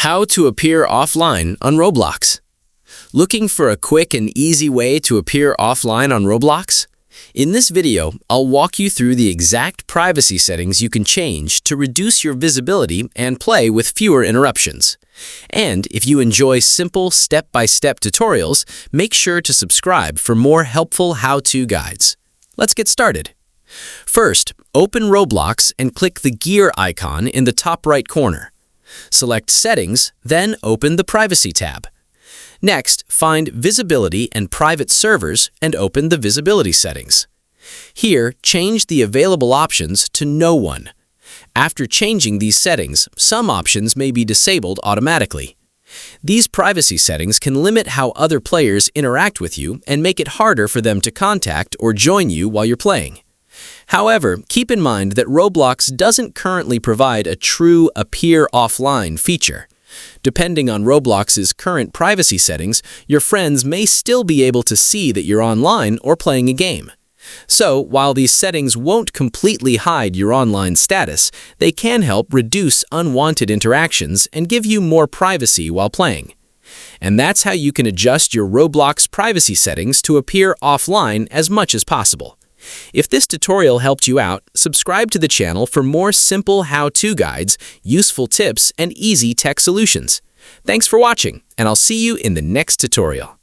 How to appear offline on Roblox. Looking for a quick and easy way to appear offline on Roblox? In this video, I'll walk you through the exact privacy settings you can change to reduce your visibility and play with fewer interruptions. And if you enjoy simple step-by-step tutorials, make sure to subscribe for more helpful how-to guides. Let's get started. First, open Roblox and click the gear icon in the top right corner. Select Settings, then open the Privacy tab. Next, find Visibility and Private Servers and open the Visibility settings. Here, change the available options to No One. After changing these settings, some options may be disabled automatically. These privacy settings can limit how other players interact with you and make it harder for them to contact or join you while you're playing. However, keep in mind that Roblox doesn't currently provide a true Appear Offline feature. Depending on Roblox's current privacy settings, your friends may still be able to see that you're online or playing a game. So, while these settings won't completely hide your online status, they can help reduce unwanted interactions and give you more privacy while playing. And that's how you can adjust your Roblox privacy settings to appear offline as much as possible. If this tutorial helped you out, subscribe to the channel for more simple how-to guides, useful tips, and easy tech solutions. Thanks for watching, and I'll see you in the next tutorial.